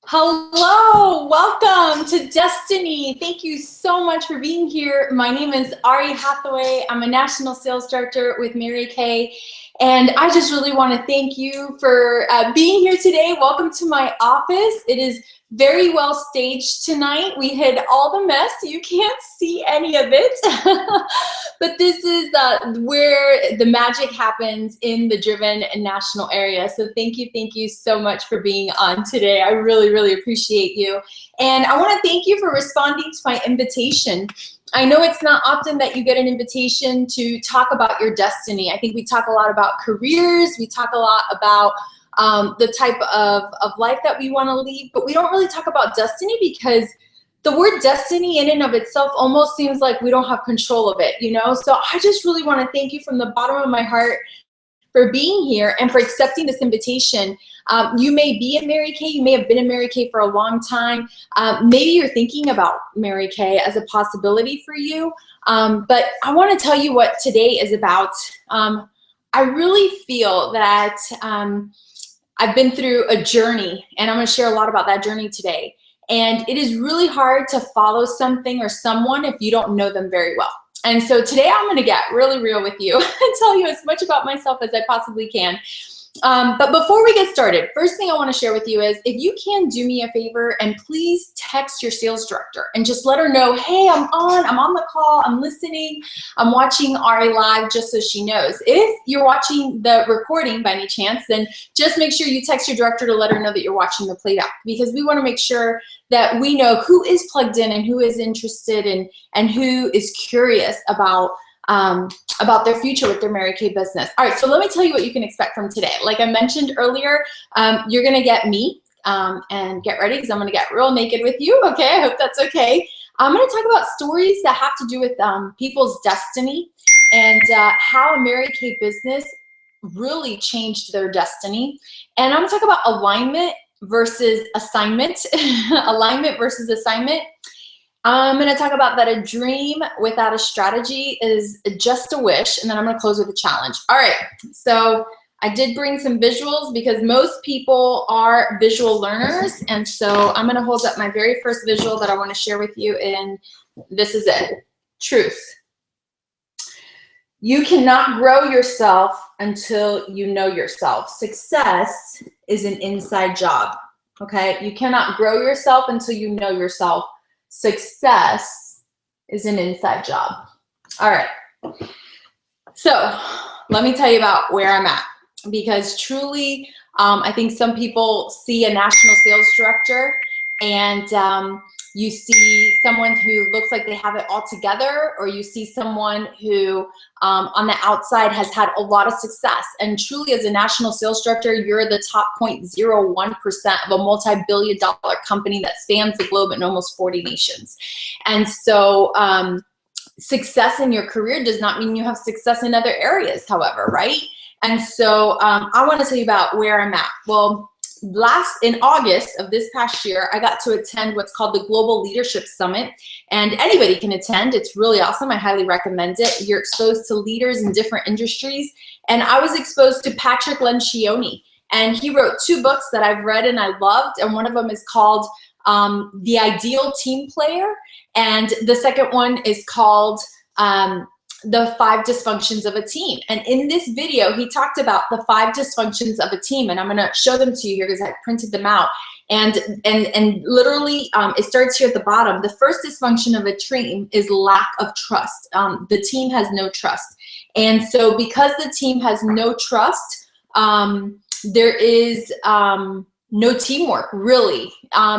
Hello, welcome to Destiny. Thank you so much for being here. My name is Auri Hatheway. I'm a National Sales Director with Mary Kay, and I just really want to thank you for being here today. Welcome to my office. It is very well staged tonight. We hid all the mess. You can't see any of it, but this is where the magic happens in the Driven National area. So thank you so much for being on today. I really appreciate you. And I want to thank you for responding to my invitation. I know it's not often that you get an invitation to talk about your destiny. I think we talk a lot about careers. We talk a lot about the type of life that we want to lead, but we don't really talk about destiny because the word destiny in and of itself almost seems like we don't have control of it, you know? So I just really want to thank you from the bottom of my heart for being here and for accepting this invitation. You may be in Mary Kay, you may have been in Mary Kay for a long time. Maybe you're thinking about Mary Kay as a possibility for you, but I want to tell you what today is about. I really feel that I've been through a journey, and I'm going to share a lot about that journey today. And it is really hard to follow something or someone if you don't know them very well. And so today I'm going to get really real with you and tell you as much about myself as I possibly can. But before we get started, first thing I want to share with you is if you can do me a favor and please text your sales director and just let her know, hey, I'm on the call, I'm listening, I'm watching Auri live, just so she knows. If you're watching the recording by any chance, then just make sure you text your director to let her know that you're watching the playback, because we want to make sure that we know who is plugged in and who is interested and who is curious about their future with their Mary Kay business. All right, so let me tell you what you can expect from today. Like I mentioned earlier, you're gonna get me, and get ready because I'm gonna get real naked with you, okay? I hope that's okay. I'm gonna talk about stories that have to do with people's destiny and how a Mary Kay business really changed their destiny. And I'm gonna talk about alignment versus assignment, alignment versus assignment. I'm going to talk about that a dream without a strategy is just a wish, and then I'm going to close with a challenge. All right, so I did bring some visuals because most people are visual learners, and so I'm going to hold up my very first visual that I want to share with you, and this is it. Truth. You cannot grow yourself until you know yourself. Success is an inside job, okay? You cannot grow yourself until you know yourself. Success is an inside job. All right. So let me tell you about where I'm at, because truly, I think some people see a national sales director and you see someone who looks like they have it all together, or you see someone who on the outside has had a lot of success. And truly, as a national sales director, you're the top 0.01% of a multi-billion-dollar company that spans the globe in almost 40 nations. And so success in your career does not mean you have success in other areas, however, right? And so I want to tell you about where I'm at. Well, in August of this past year, I got to attend what's called the Global Leadership Summit, and anybody can attend. It's really awesome. I highly recommend it. You're exposed to leaders in different industries, and I was exposed to Patrick Lencioni, and he wrote 2 books that I've read and I loved, and one of them is called The Ideal Team Player, and the second one is called the 5 dysfunctions of a team. And in this video, he talked about the 5 dysfunctions of a team, and I'm going to show them to you here because I printed them out. And literally, it starts here at the bottom. The first dysfunction of a team is lack of trust. The team has no trust. And so because the team has no trust, there is no teamwork, really.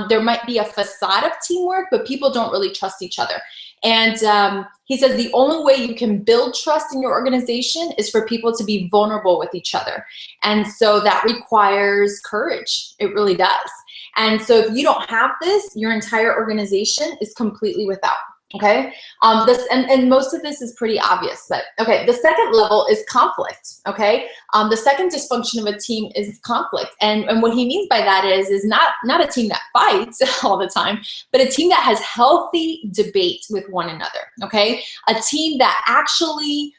There might be a facade of teamwork, but people don't really trust each other. And he says the only way you can build trust in your organization is for people to be vulnerable with each other. And so that requires courage. It really does. And so if you don't have this, your entire organization is completely without. Okay, and most of this is pretty obvious, but okay, the second level is conflict. Okay, the second dysfunction of a team is conflict, and what he means by that is not a team that fights all the time, but a team that has healthy debate with one another. Okay, a team that actually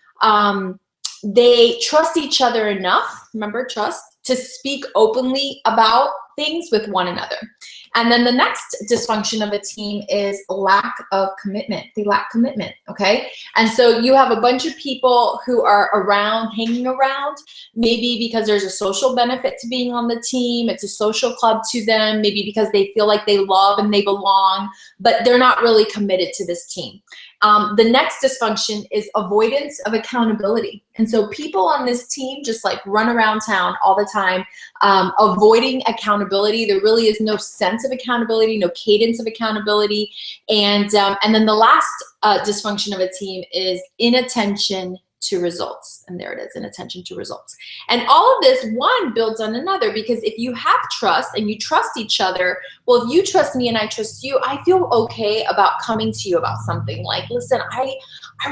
they trust each other enough, remember trust, to speak openly about things with one another. And then the next dysfunction of a team is lack of commitment. They lack commitment, okay? And so you have a bunch of people who are around, hanging around, maybe because there's a social benefit to being on the team. It's a social club to them, maybe because they feel like they love and they belong, but they're not really committed to this team. The next dysfunction is avoidance of accountability. And so people on this team just like run around town all the time, avoiding accountability. There really is no sense of accountability, no cadence of accountability. And then the last dysfunction of a team is inattention to results. And there it is, inattention to results. And all of this, one builds on another, because if you have trust and you trust each other, well, if you trust me and I trust you, I feel okay about coming to you about something like, listen, I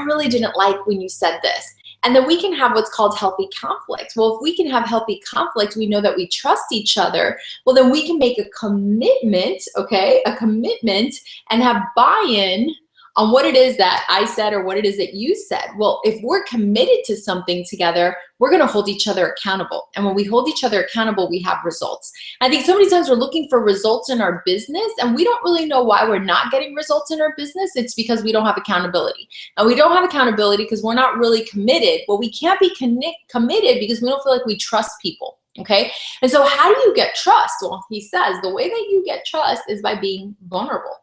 really didn't like when you said this. And then we can have what's called healthy conflict. Well, if we can have healthy conflict, we know that we trust each other. Well, then we can make a commitment, okay, a commitment, and have buy-in on what it is that I said or what it is that you said. Well, if we're committed to something together, we're gonna hold each other accountable. And when we hold each other accountable, we have results. I think so many times we're looking for results in our business and we don't really know why we're not getting results in our business. It's because we don't have accountability. And we don't have accountability because we're not really committed. Well, we can't be committed because we don't feel like we trust people. Okay, and so how do you get trust? Well, he says the way that you get trust is by being vulnerable.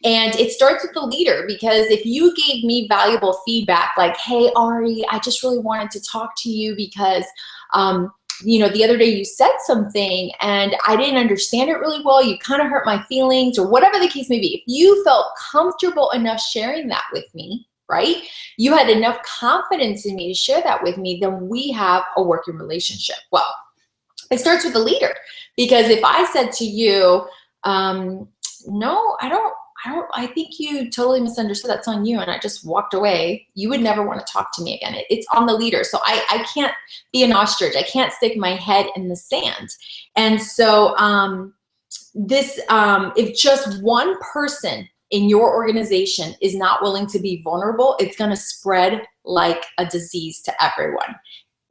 And it starts with the leader, because if you gave me valuable feedback like, hey, Auri, I just really wanted to talk to you because, you know, the other day you said something and I didn't understand it really well. You kind of hurt my feelings, or whatever the case may be. If you felt comfortable enough sharing that with me, right? You had enough confidence in me to share that with me, then we have a working relationship. Well, it starts with the leader, because if I said to you, no, I think you totally misunderstood, that's on you, and I just walked away, you would never want to talk to me again. It's on the leader. So I can't be an ostrich. I can't stick my head in the sand. And so if just one person in your organization is not willing to be vulnerable, it's going to spread like a disease to everyone.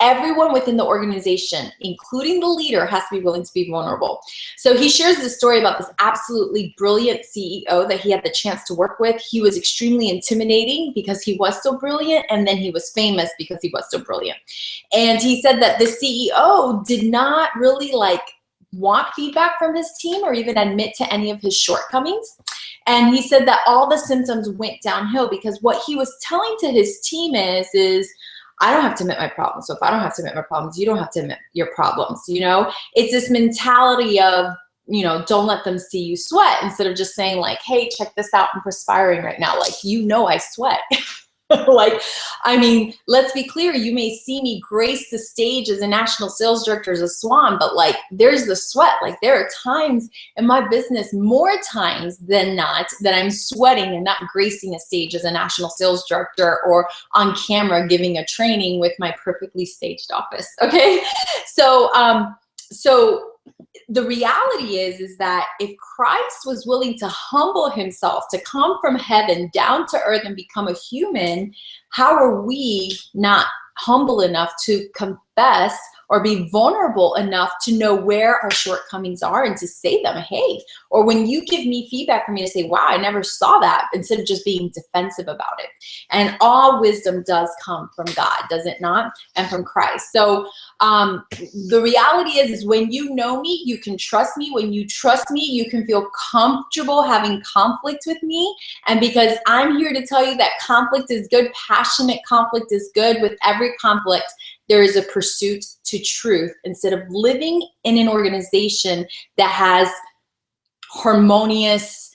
Everyone within the organization, including the leader, has to be willing to be vulnerable. So he shares this story about this absolutely brilliant CEO that he had the chance to work with. He was extremely intimidating because he was so brilliant, and then he was famous because he was so brilliant. And he said that the CEO did not really want feedback from his team or even admit to any of his shortcomings. And he said that all the symptoms went downhill because what he was telling to his team is I don't have to admit my problems. So if I don't have to admit my problems, you don't have to admit your problems. You know, it's this mentality of, you know, don't let them see you sweat, instead of just saying like, hey, check this out, I'm perspiring right now. Like, you know, I sweat. Like, I mean, let's be clear, you may see me grace the stage as a national sales director as a swan, but like, there's the sweat. Like, there are times in my business, more times than not, that I'm sweating and not gracing a stage as a national sales director or on camera giving a training with my perfectly staged office. Okay. So, the reality is that if Christ was willing to humble himself, to come from heaven down to earth and become a human, how are we not humble enough to confess or be vulnerable enough to know where our shortcomings are and to say them, hey, or when you give me feedback for me to say, wow, I never saw that, instead of just being defensive about it. And all wisdom does come from God, does it not? And from Christ. So the reality is when you know me, you can trust me. When you trust me, you can feel comfortable having conflict with me. And because I'm here to tell you that conflict is good, passionate conflict is good. With every conflict, there is a pursuit to truth, instead of living in an organization that has harmonious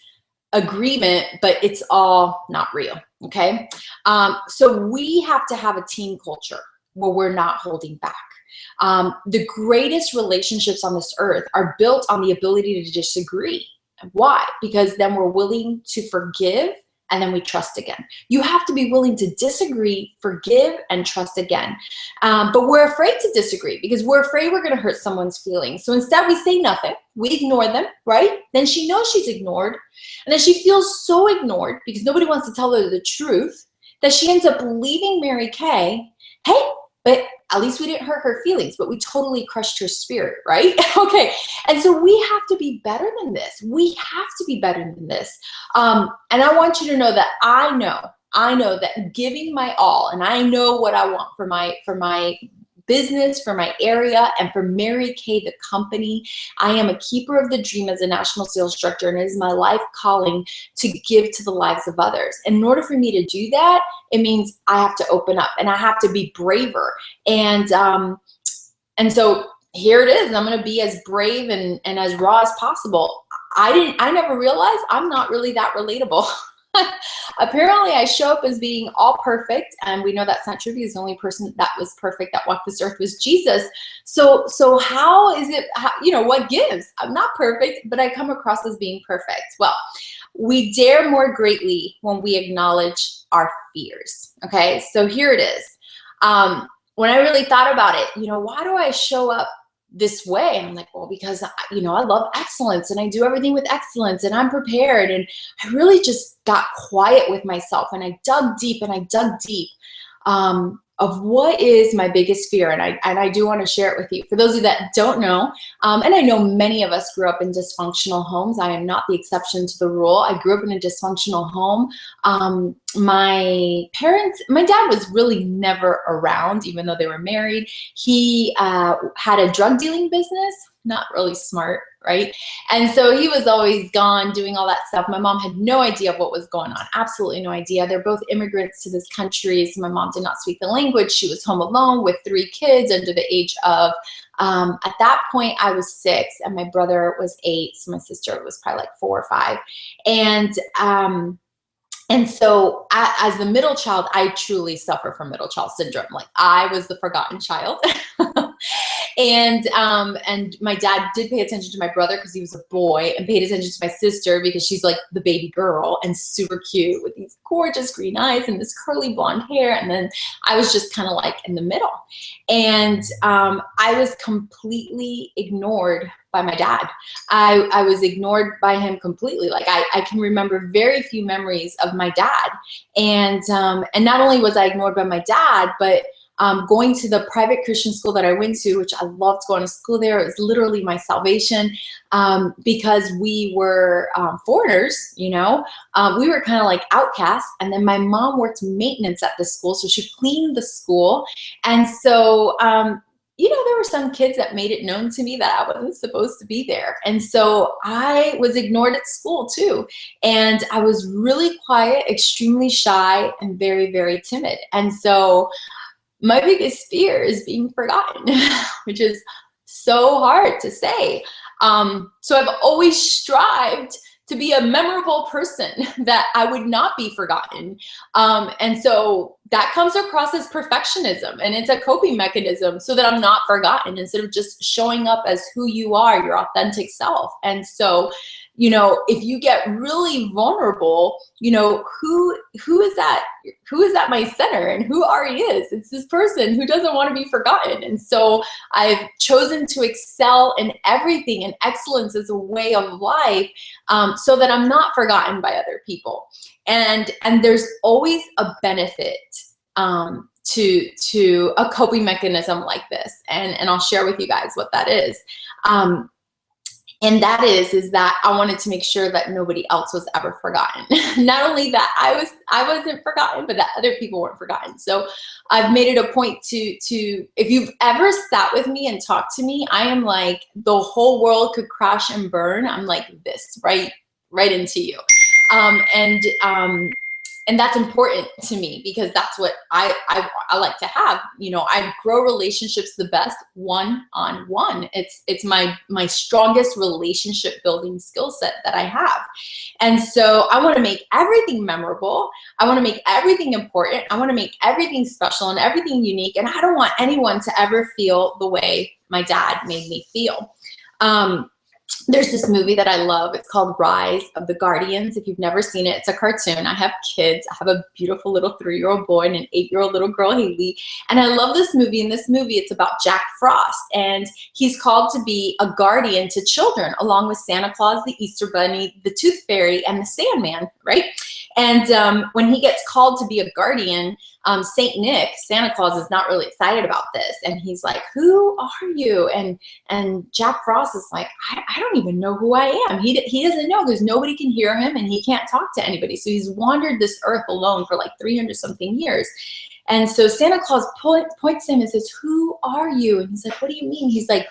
agreement, but it's all not real, okay? So we have to have a team culture where we're not holding back. The greatest relationships on this earth are built on the ability to disagree. Why? Because then we're willing to forgive, and then we trust again. You have to be willing to disagree, forgive, and trust again. But we're afraid to disagree because we're afraid we're gonna hurt someone's feelings. So instead we say nothing, we ignore them, right? Then she knows she's ignored. And then she feels so ignored because nobody wants to tell her the truth that she ends up leaving Mary Kay. Hey, but at least we didn't hurt her feelings, but we totally crushed her spirit, right? Okay, and so we have to be better than this. We have to be better than this. And I want you to know that I know that giving my all, and I know what I want for my business, for my area, and for Mary Kay, the company. I am a keeper of the dream as a national sales director, and it is my life calling to give to the lives of others. And in order for me to do that, it means I have to open up and I have to be braver. And so here it is. I'm going to be as brave and as raw as possible. I never realized I'm not really that relatable. Apparently I show up as being all perfect, and we know that's not true because the only person that was perfect that walked this earth was Jesus. So how is it, what gives? I'm not perfect, but I come across as being perfect. Well, we dare more greatly when we acknowledge our fears. Okay, so here it is. When I really thought about it, why do I show up this way? I'm like, well, because I love excellence and I do everything with excellence and I'm prepared. And I really just got quiet with myself, and I dug deep of what is my biggest fear. And I do want to share it with you. For those of you that don't know, and I know many of us grew up in dysfunctional homes. I am not the exception to the rule. I grew up in a dysfunctional home. My dad was really never around, even though they were married. He had a drug dealing business, not really smart, right? And so he was always gone doing all that stuff. My mom had no idea what was going on, absolutely no idea. They're both immigrants to this country, so my mom did not speak the language. She was home alone with 3 kids under the age of, at that point I was 6 and my brother was 8, so my sister was probably like 4 or 5. And so as the middle child, I truly suffer from middle child syndrome. Like, I was the forgotten child. And my dad did pay attention to my brother because he was a boy, and paid attention to my sister because she's like the baby girl and super cute with these gorgeous green eyes and this curly blonde hair. And then I was just kind of like in the middle. And I was completely ignored by my dad. I was ignored by him completely. Like, I can remember very few memories of my dad. And not only was I ignored by my dad, but going to the private Christian school that I went to, which I loved going to school there. It was literally my salvation, because we were foreigners, we were kind of like outcasts. And then my mom worked maintenance at the school, so she cleaned the school. And so, there were some kids that made it known to me that I wasn't supposed to be there. And so I was ignored at school too. And I was really quiet, extremely shy, and very, very timid. And so my biggest fear is being forgotten, which is so hard to say. So I've always strived to be a memorable person, that I would not be forgotten. And so that comes across as perfectionism, and it's a coping mechanism so that I'm not forgotten, instead of just showing up as who you are, your authentic self. And so, if you get really vulnerable, who is at my center, and who Auri is? It's this person who doesn't want to be forgotten. And so I've chosen to excel in everything, and excellence is a way of life, so that I'm not forgotten by other people. And there's always a benefit to a coping mechanism like this, and I'll share with you guys what that is. And that is that I wanted to make sure that nobody else was ever forgotten. Not only that I wasn't forgotten, but that other people weren't forgotten. So I've made it a point to if you've ever sat with me and talked to me, I am like, the whole world could crash and burn. I'm like this, right into you. And that's important to me, because that's what I like to have. I grow relationships the best one-on-one. It's my strongest relationship building skill set that I have. And so I want to make everything memorable. I want to make everything important. I want to make everything special and everything unique. And I don't want anyone to ever feel the way my dad made me feel. There's this movie that I love. It's called Rise of the Guardians. If you've never seen it, it's a cartoon. I have kids. I have a beautiful little 3-year-old boy and an 8-year-old little girl, Haley. And I love this movie. In this movie, it's about Jack Frost. And he's called to be a guardian to children, along with Santa Claus, the Easter Bunny, the Tooth Fairy, and the Sandman, right? And when he gets called to be a guardian, Saint Nick, Santa Claus, is not really excited about this. And he's like, who are you? And Jack Frost is like, I don't even know who I am. He doesn't know, because nobody can hear him and he can't talk to anybody. So he's wandered this earth alone for like 300 something years. And so Santa Claus points to him and says, who are you? And he's like, what do you mean? He's like,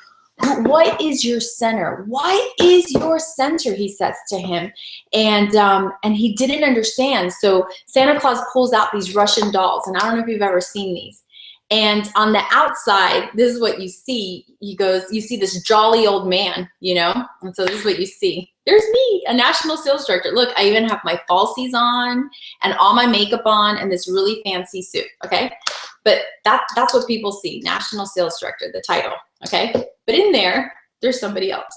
what is your center? What is your center? He says to him. And he didn't understand. So Santa Claus pulls out these Russian dolls. And I don't know if you've ever seen these. And on the outside, this is what you see. He goes, you see this jolly old man, you know? And so this is what you see. There's me, a national sales director. Look, I even have my falsies on and all my makeup on and this really fancy suit, okay? But that's what people see, national sales director, the title, okay? But in there, there's somebody else.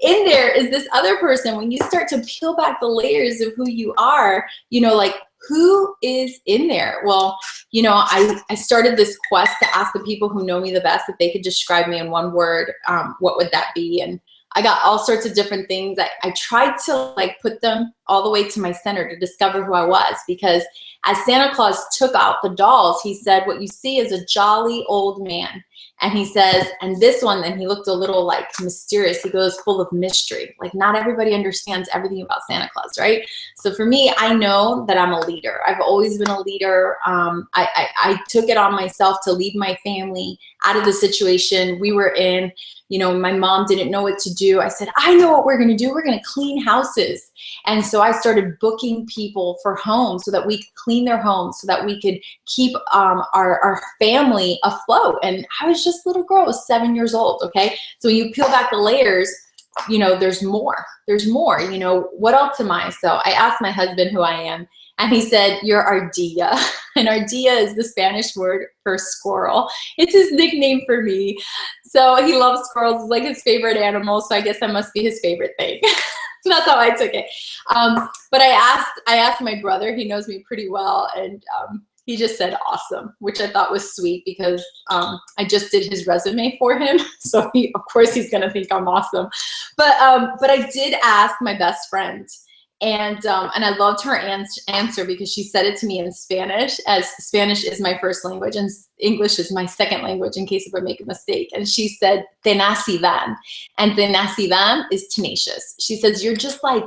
In there is this other person. When you start to peel back the layers of who you are, you know, like, who is in there? Well, you know, I started this quest to ask the people who know me the best if they could describe me in one word, what would that be? And I got all sorts of different things. I tried to like put them all the way to my center to discover who I was, because as Santa Claus took out the dolls, he said, what you see is a jolly old man. And he says, and this one, then he looked a little like mysterious. He goes, full of mystery. Like, not everybody understands everything about Santa Claus, right? So for me, I know that I'm a leader. I've always been a leader. I took it on myself to lead my family out of the situation we were in. You know, my mom didn't know what to do. I said, I know what we're going to do. We're going to clean houses. And so I started booking people for homes so that we could clean their homes, so that we could keep our family afloat. And I was just a little girl. I was 7 years old, okay? So when you peel back the layers, you know, there's more. There's more. You know, what else am I? So I asked my husband who I am. And he said, you're Ardilla. And Ardilla is the Spanish word for squirrel. It's his nickname for me. So he loves squirrels. It's like his favorite animal. So I guess that must be his favorite thing. That's how I took it. But I asked my brother, he knows me pretty well. And he just said awesome, which I thought was sweet, because I just did his resume for him. So of course he's going to think I'm awesome. But I did ask my best friend. And I loved her answer, because she said it to me in Spanish, as Spanish is my first language and English is my second language in case if I make a mistake. And she said, tenacidad. And tenacidad is tenacious. She says, you're just like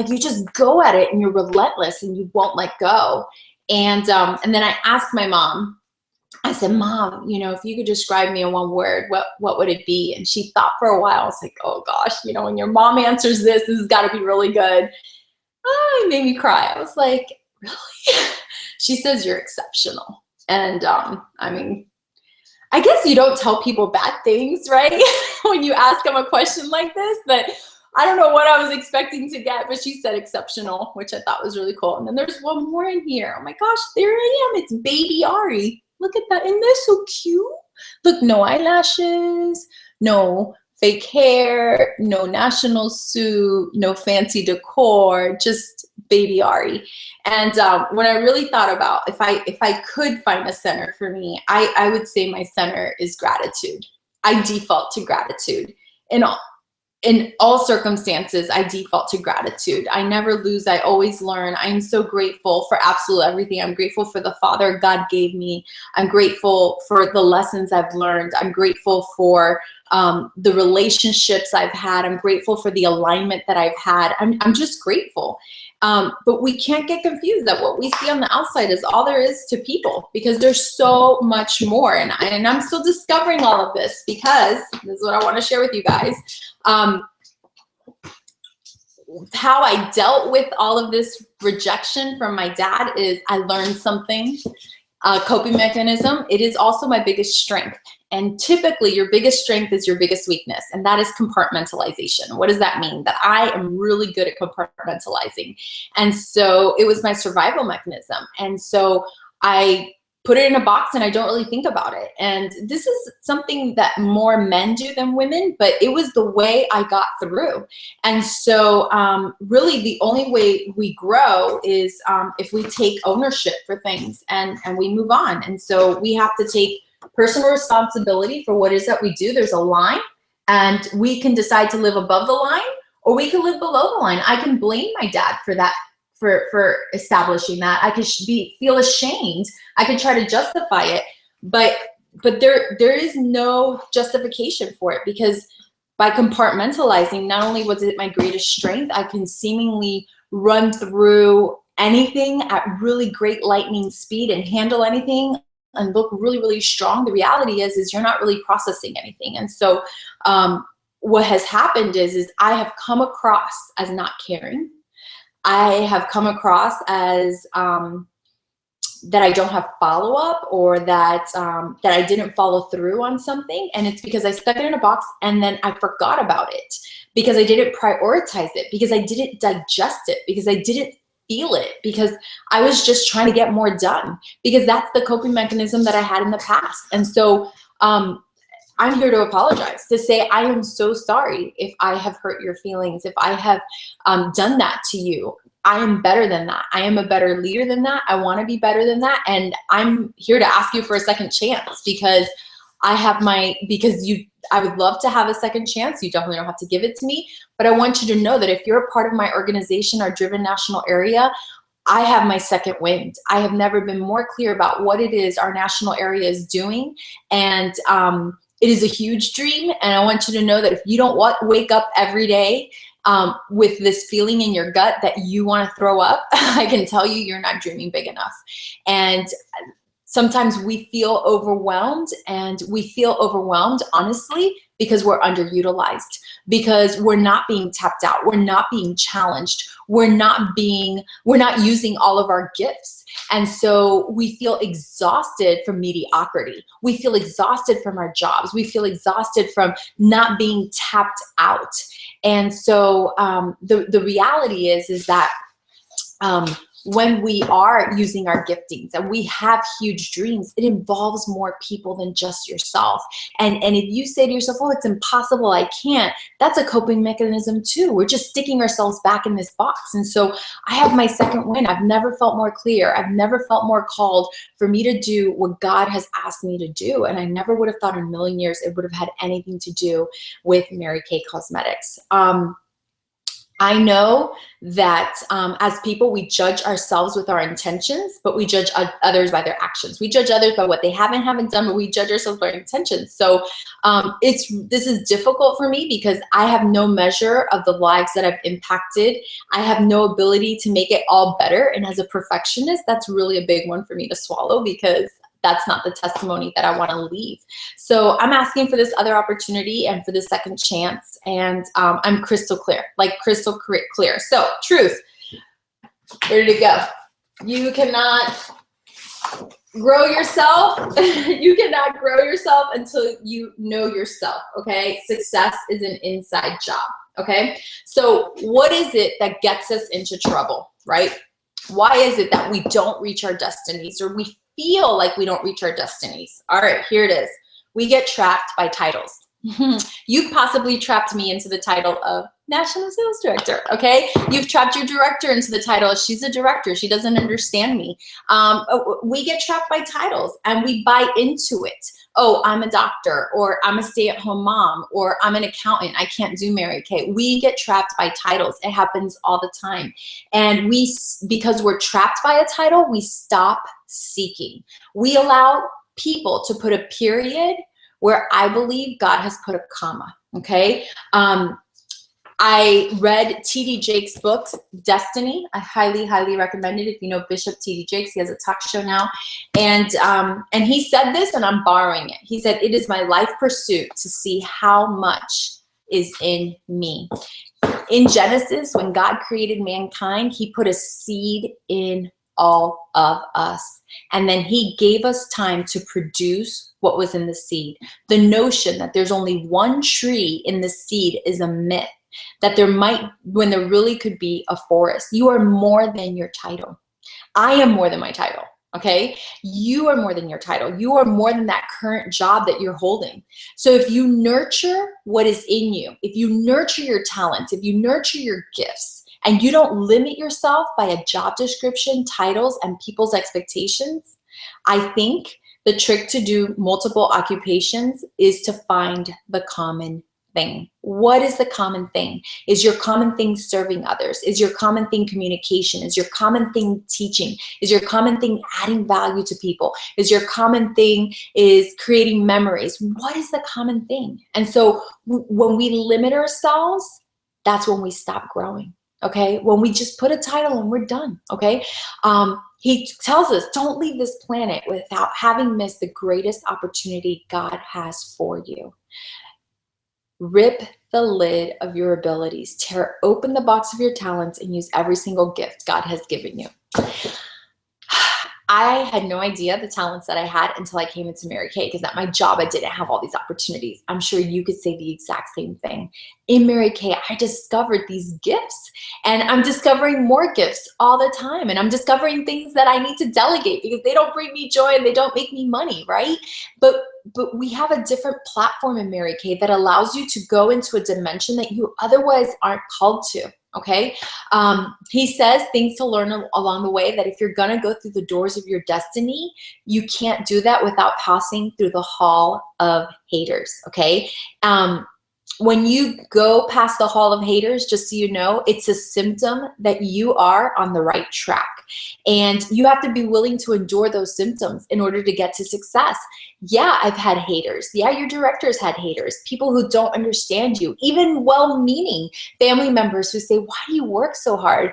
you just go at it and you're relentless and you won't let go. And then I asked my mom, I said, Mom, you know, if you could describe me in one word, what would it be? And she thought for a while. I was like, oh gosh, you know, when your mom answers this has got to be really good. Oh, it made me cry. I was like, really? She says, you're exceptional. And I mean, I guess you don't tell people bad things, right? When you ask them a question like this, but I don't know what I was expecting to get, but she said exceptional, which I thought was really cool. And then there's one more in here. Oh my gosh, there I am. It's baby Auri. Look at that. Isn't that so cute? Look, no eyelashes, no fake hair, no national suit, no fancy decor, just baby Auri. And when I really thought about if I could find a center for me, I would say my center is gratitude. I default to gratitude. In all circumstances, I default to gratitude. I never lose. I always learn. I'm so grateful for absolutely everything. I'm grateful for the Father God gave me. I'm grateful for the lessons I've learned. I'm grateful for the relationships I've had. I'm grateful for the alignment that I've had. I'm just grateful. But we can't get confused that what we see on the outside is all there is to people, because there's so much more. And I'm still discovering all of this, because this is what I want to share with you guys. How I dealt with all of this rejection from my dad is I learned something, coping mechanism. It is also my biggest strength. And typically your biggest strength is your biggest weakness, and that is compartmentalization. What does that mean? That I am really good at compartmentalizing. And so it was my survival mechanism. And so I put it in a box and I don't really think about it. And this is something that more men do than women, but it was the way I got through. And so really the only way we grow is if we take ownership for things and we move on. And so we have to take personal responsibility for what it is that we do. There's a line, and we can decide to live above the line or we can live below the line. I can blame my dad for that for establishing that. I could feel ashamed. I could try to justify it, but there is no justification for it, because by compartmentalizing, not only was it my greatest strength, I can seemingly run through anything at really great lightning speed and handle anything and look really, really strong. The reality is you're not really processing anything. And so what has happened is I have come across as not caring. I have come across as that I don't have follow-up, or that that I didn't follow through on something, and it's because I stuck it in a box and then I forgot about it, because I didn't prioritize it, because I didn't digest it, because I didn't feel it, because I was just trying to get more done, because that's the coping mechanism that I had in the past. And so I'm here to apologize, to say I am so sorry if I have hurt your feelings, if I have done that to you. I am better than that. I am a better leader than that. I want to be better than that. And I'm here to ask you for a second chance, because I would love to have a second chance. You definitely don't have to give it to me, but I want you to know that if you're a part of my organization, our Driven National Area, I have my second wind. I have never been more clear about what it is our national area is doing. And it is a huge dream. And I want you to know that if you don't wake up every day with this feeling in your gut that you want to throw up, I can tell you you're not dreaming big enough. And sometimes we feel overwhelmed, and we feel overwhelmed, honestly, because we're underutilized, because we're not being tapped out. We're not being challenged. We're not using all of our gifts. And so we feel exhausted from mediocrity. We feel exhausted from our jobs. We feel exhausted from not being tapped out. And so the reality is that when we are using our giftings and we have huge dreams, it involves more people than just yourself. And if you say to yourself, oh, it's impossible, I can't, that's a coping mechanism too. We're just sticking ourselves back in this box. And so I have my second win. I've never felt more clear. I've never felt more called for me to do what God has asked me to do. And I never would have thought in a million years it would have had anything to do with Mary Kay Cosmetics. I know that as people, we judge ourselves with our intentions, but we judge others by their actions. We judge others by what they haven't done, but we judge ourselves by our intentions. So this is difficult for me, because I have no measure of the lives that I've impacted. I have no ability to make it all better. And as a perfectionist, that's really a big one for me to swallow, because that's not the testimony that I want to leave. So I'm asking for this other opportunity and for the second chance. And I'm crystal clear, like crystal clear. So truth, where did it go? You cannot grow yourself. You cannot grow yourself until you know yourself, okay? Success is an inside job, okay? So what is it that gets us into trouble, right? Why is it that we don't reach our destinies, or we feel like we don't reach our destinies? All right, here it is. We get trapped by titles. You've possibly trapped me into the title of National Sales Director, okay? You've trapped your director into the title. She's a director. She doesn't understand me. We get trapped by titles, and we buy into it. Oh, I'm a doctor, or I'm a stay-at-home mom, or I'm an accountant. I can't do Mary Kay. We get trapped by titles. It happens all the time. And because we're trapped by a title, we stop seeking. We allow people to put a period where I believe God has put a comma, okay? I read T.D. Jakes' books, Destiny. I highly, highly recommend it. If you know Bishop T.D. Jakes, he has a talk show now. And he said this, and I'm borrowing it. He said, "It is my life pursuit to see how much is in me." In Genesis, when God created mankind, he put a seed in all of us. And then he gave us time to produce what was in the seed. The notion that there's only one tree in the seed is a myth. That there might, when there really could be a forest. You are more than your title. I am more than my title, okay? You are more than your title. You are more than that current job that you're holding. So if you nurture what is in you, if you nurture your talents, if you nurture your gifts, and you don't limit yourself by a job description, titles, and people's expectations, I think the trick to do multiple occupations is to find the common thing? What is the common thing? Is your common thing serving others? Is your common thing communication? Is your common thing teaching? Is your common thing adding value to people? Is your common thing is creating memories? What is the common thing? And so when we limit ourselves, that's when we stop growing. Okay, when we just put a title and we're done. Okay, he tells us, don't leave this planet without having missed the greatest opportunity God has for you. Rip the lid of your abilities, tear open the box of your talents, and use every single gift God has given you. I had no idea the talents that I had until I came into Mary Kay, because at my job, I didn't have all these opportunities. I'm sure you could say the exact same thing. In Mary Kay, I discovered these gifts, and I'm discovering more gifts all the time. And I'm discovering things that I need to delegate because they don't bring me joy and they don't make me money, right? But we have a different platform in Mary Kay that allows you to go into a dimension that you otherwise aren't called to. Okay, he says things to learn along the way, that if you're gonna go through the doors of your destiny, you can't do that without passing through the hall of haters. Okay, when you go past the hall of haters, just so you know, it's a symptom that you are on the right track. And you have to be willing to endure those symptoms in order to get to success. Yeah, I've had haters. Yeah, your directors had haters. People who don't understand you, even well-meaning family members who say, why do you work so hard?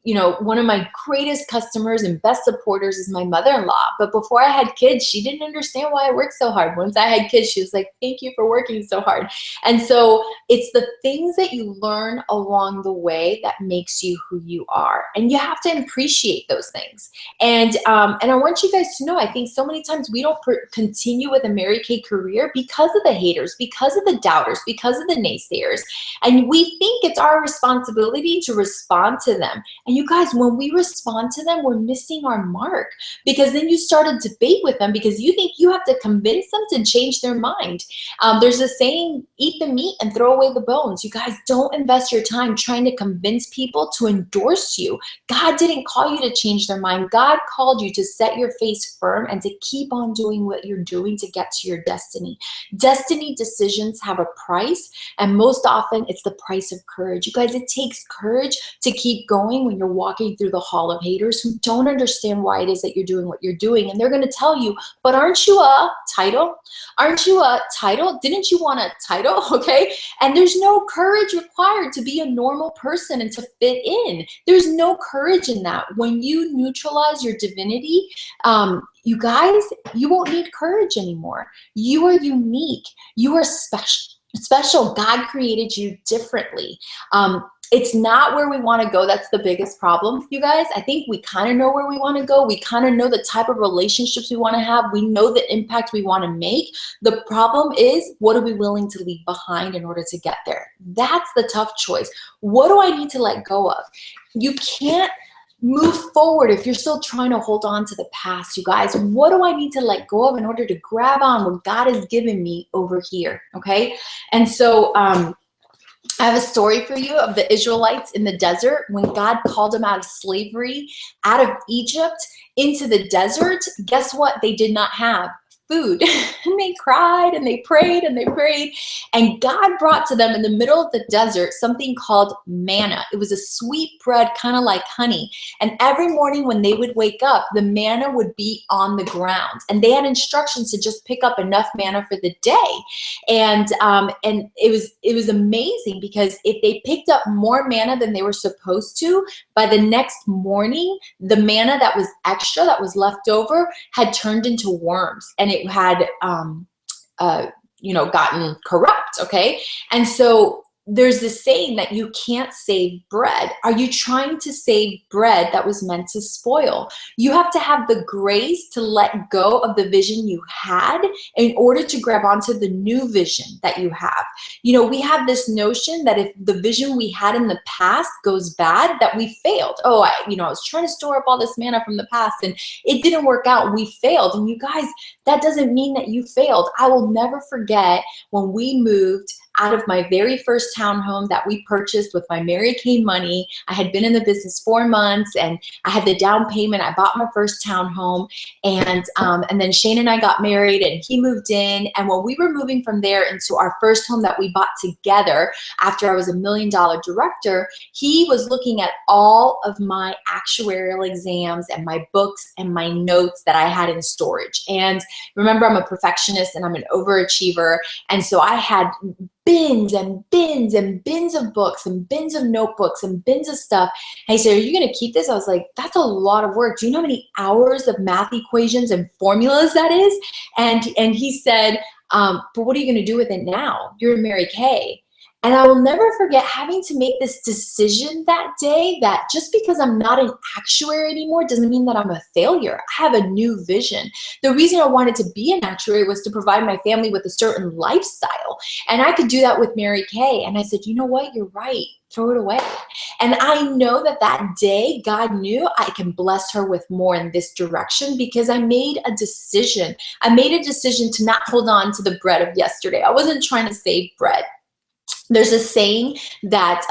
You know, one of my greatest customers and best supporters is my mother-in-law. But before I had kids, she didn't understand why I worked so hard. Once I had kids, she was like, thank you for working so hard. And so it's the things that you learn along the way that makes you who you are. And you have to appreciate those things. And I want you guys to know, I think so many times we don't continue with a Mary Kay career because of the haters, because of the doubters, because of the naysayers. And we think it's our responsibility to respond to them. And you guys, when we respond to them, we're missing our mark, because then you start a debate with them because you think you have to convince them to change their mind. There's a saying, eat the meat and throw away the bones. You guys, don't invest your time trying to convince people to endorse you. God didn't call you to change their mind. God called you to set your face firm and to keep on doing what you're doing to get to your destiny. Destiny decisions have a price, and most often it's the price of courage. You guys, it takes courage to keep going when you're walking through the hall of haters who don't understand why it is that you're doing what you're doing. And they're going to tell you, but aren't you a title? Aren't you a title? Didn't you want a title? Okay. And there's no courage required to be a normal person and to fit in. There's no courage in that. When you neutralize your divinity, you guys, you won't need courage anymore. You are unique. You are special. God created you differently. It's not where we want to go. That's the biggest problem, you guys. I think we kind of know where we want to go. We kind of know the type of relationships we want to have. We know the impact we want to make. The problem is, what are we willing to leave behind in order to get there? That's the tough choice. What do I need to let go of? You can't move forward if you're still trying to hold on to the past, you guys. What do I need to let go of in order to grab on what God has given me over here? Okay. And so, I have a story for you of the Israelites in the desert. When God called them out of slavery, out of Egypt, into the desert, guess what they did not have? Food. And they cried and they prayed and they prayed. And God brought to them in the middle of the desert something called manna. It was a sweet bread, kind of like honey. And every morning when they would wake up, the manna would be on the ground. And they had instructions to just pick up enough manna for the day. And it was amazing, because if they picked up more manna than they were supposed to, by the next morning, the manna that was extra, that was left over, had turned into worms. And it had, gotten corrupt, okay? And so there's this saying that you can't save bread. Are you trying to save bread that was meant to spoil? You have to have the grace to let go of the vision you had in order to grab onto the new vision that you have. You know, we have this notion that if the vision we had in the past goes bad, that we failed. Oh, I was trying to store up all this manna from the past and it didn't work out. We failed. And you guys, that doesn't mean that you failed. I will never forget when we moved out of my very first townhome that we purchased with my Mary Kay money. I had been in the business 4 months and I had the down payment. I bought my first townhome, and then Shane and I got married and he moved in. And when we were moving from there into our first home that we bought together after I was $1 million director, he was looking at all of my actuarial exams and my books and my notes that I had in storage. And remember, I'm a perfectionist and I'm an overachiever. And so I had bins and bins and bins of books and bins of notebooks and bins of stuff. And he said, "Are you going to keep this?" I was like, "That's a lot of work. Do you know how many hours of math equations and formulas that is?" And he said, "But what are you going to do with it now? You're Mary Kay." And I will never forget having to make this decision that day that just because I'm not an actuary anymore doesn't mean that I'm a failure. I have a new vision. The reason I wanted to be an actuary was to provide my family with a certain lifestyle. And I could do that with Mary Kay. And I said, "You know what? You're right. Throw it away." And I know that that day God knew I can bless her with more in this direction because I made a decision. I made a decision to not hold on to the bread of yesterday. I wasn't trying to save bread. There's a saying that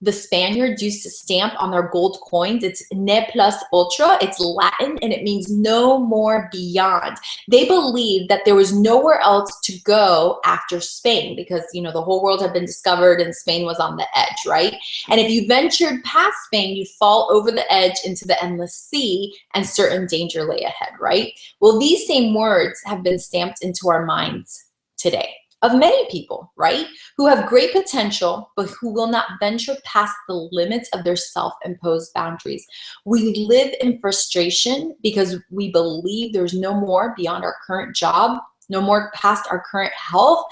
the Spaniards used to stamp on their gold coins. It's ne plus ultra. It's Latin and it means no more beyond. They believed that there was nowhere else to go after Spain because, you know, the whole world had been discovered and Spain was on the edge, right? And if you ventured past Spain, you'd fall over the edge into the endless sea and certain danger lay ahead, right? Well, these same words have been stamped into our minds today. Of many people, right, who have great potential, but who will not venture past the limits of their self-imposed boundaries. We live in frustration because we believe there's no more beyond our current job, no more past our current health,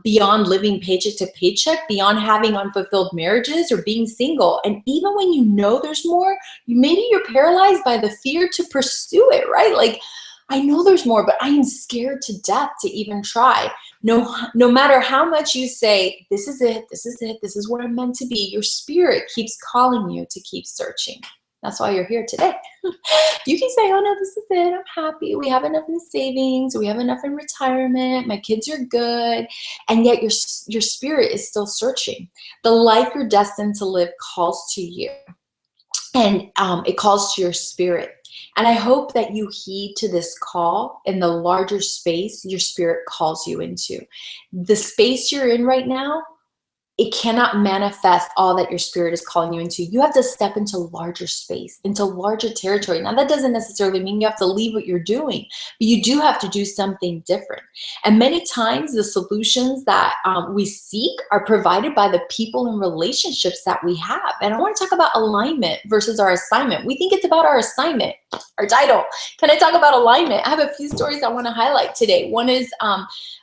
beyond living paycheck to paycheck, beyond having unfulfilled marriages or being single. And even when you know there's more, maybe you're paralyzed by the fear to pursue it, right? Like, I know there's more, but I am scared to death to even try. No matter how much you say, this is it, this is it, this is what I'm meant to be, your spirit keeps calling you to keep searching. That's why you're here today. You can say, "Oh no, this is it, I'm happy, we have enough in savings, we have enough in retirement, my kids are good," and yet your spirit is still searching. The life you're destined to live calls to you, and it calls to your spirit. And I hope that you heed to this call in the larger space your spirit calls you into. The space you're in right now, it cannot manifest all that your spirit is calling you into. You have to step into larger space, into larger territory. Now, that doesn't necessarily mean you have to leave what you're doing, but you do have to do something different. And many times the solutions that we seek are provided by the people and relationships that we have. And I want to talk about alignment versus our assignment. We think it's about our assignment, our title. Can I talk about alignment? I have a few stories I want to highlight today. One is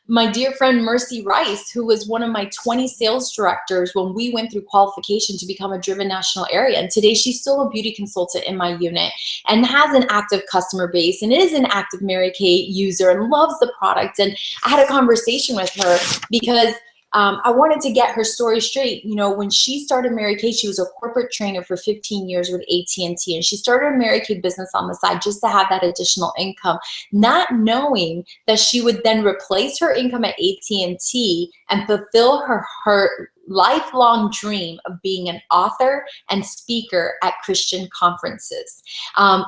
my dear friend Mercy Rice, who was one of my 20 sales directors when we went through qualification to become a driven national area. And today she's still a beauty consultant in my unit and has an active customer base and is an active Mary Kay user and loves the product. And I had a conversation with her because I wanted to get her story straight. You know, when she started Mary Kay, she was a corporate trainer for 15 years with AT&T, and she started a Mary Kay business on the side just to have that additional income, not knowing that she would then replace her income at AT&T and fulfill her lifelong dream of being an author and speaker at Christian conferences.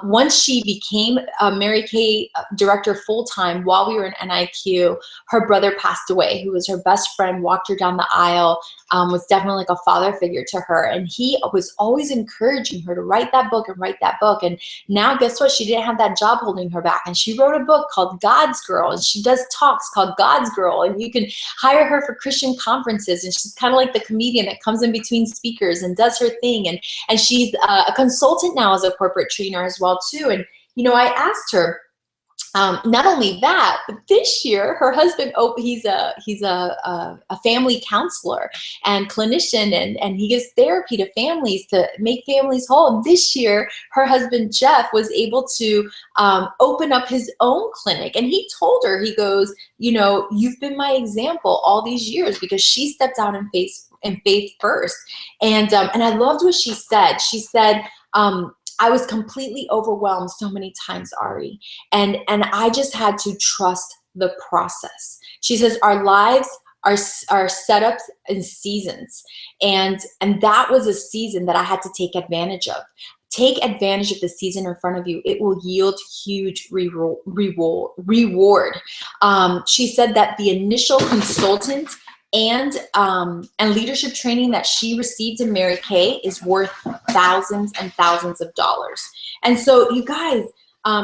Once she became a Mary Kay director full-time while we were in NIQ, her brother passed away, who was her best friend, walked her down the aisle, was definitely like a father figure to her. And he was always encouraging her to write that book and write that book. And now guess what? She didn't have that job holding her back. And she wrote a book called God's Girl. And she does talks called God's Girl. And you can hire her for Christian conferences. And she's kind of like the comedian that comes in between speakers and does her thing. And she's a consultant now as a corporate trainer as well too. And, you know, I asked her, not only that, but this year her husband, he's a family counselor and clinician, and he gives therapy to families to make families whole. And this year her husband Jeff was able to open up his own clinic, and he told her, he goes, you know, you've been my example all these years, because she stepped out in faith first. And I loved what she said. She said, I was completely overwhelmed so many times, Auri, and I just had to trust the process. She says, our lives are setups and seasons. And that was a season that I had to take advantage of. Take advantage of the season in front of you. It will yield huge reward. She said that the initial consultant and leadership training that she received in Mary Kay is worth thousands and thousands of dollars. And so you guys,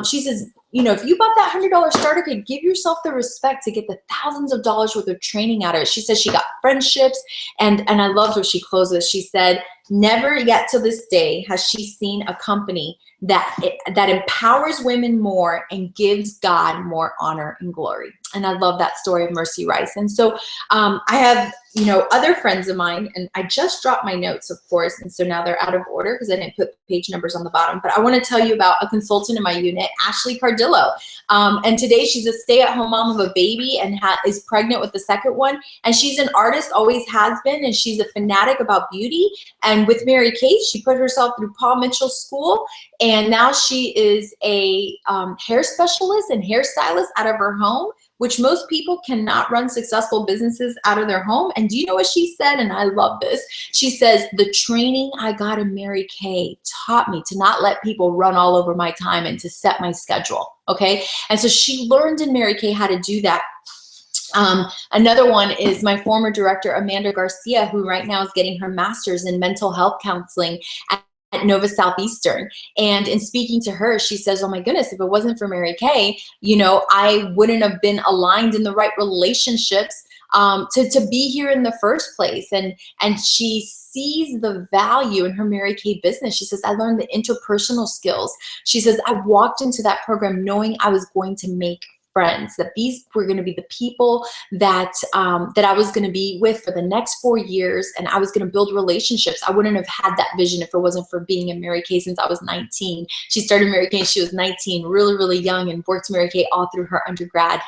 she says, you know, if you bought that $100 starter kit, give yourself the respect to get the thousands of dollars worth of training out of it. She says she got friendships, and I loved what she closes. She said, never yet to this day has she seen a company that empowers women more and gives God more honor and glory. And I love that story of Mercy Rice. And so I have, you know, other friends of mine, and I just dropped my notes, of course, and so now they're out of order because I didn't put page numbers on the bottom. But I want to tell you about a consultant in my unit, Ashley Cardillo. And today she's a stay-at-home mom of a baby and is pregnant with the second one. And she's an artist, always has been, and she's a fanatic about beauty. And with Mary Kay, she put herself through Paul Mitchell's school, and now she is a hair specialist and hairstylist out of her home, which most people cannot run successful businesses out of their home. And do you know what she said? And I love this. She says, the training I got in Mary Kay taught me to not let people run all over my time and to set my schedule. Okay. And so she learned in Mary Kay how to do that. Another one is my former director, Amanda Garcia, who right now is getting her master's in mental health counseling at Nova Southeastern. And in speaking to her, she says, oh my goodness, if it wasn't for Mary Kay, you know, I wouldn't have been aligned in the right relationships to be here in the first place. And she sees the value in her Mary Kay business. She says, I learned the interpersonal skills. She says, I walked into that program knowing I was going to make friends, that these were going to be the people that I was going to be with for the next 4 years, and I was going to build relationships. I wouldn't have had that vision if it wasn't for being in Mary Kay since I was 19. She started Mary Kay, she was 19, really, really young, and worked Mary Kay all through her undergrad.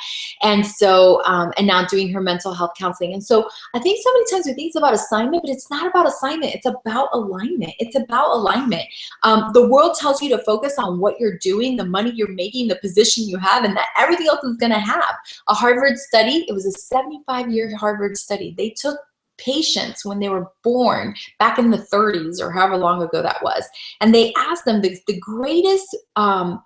And so, and now doing her mental health counseling. And so I think so many times we think it's about assignment, but it's not about assignment. It's about alignment. It's about alignment. The world tells you to focus on what you're doing, the money you're making, the position you have, and that everything else is going to have. A Harvard study, it was a 75-year Harvard study. They took patients when they were born back in the 30s or however long ago that was, and they asked them the greatest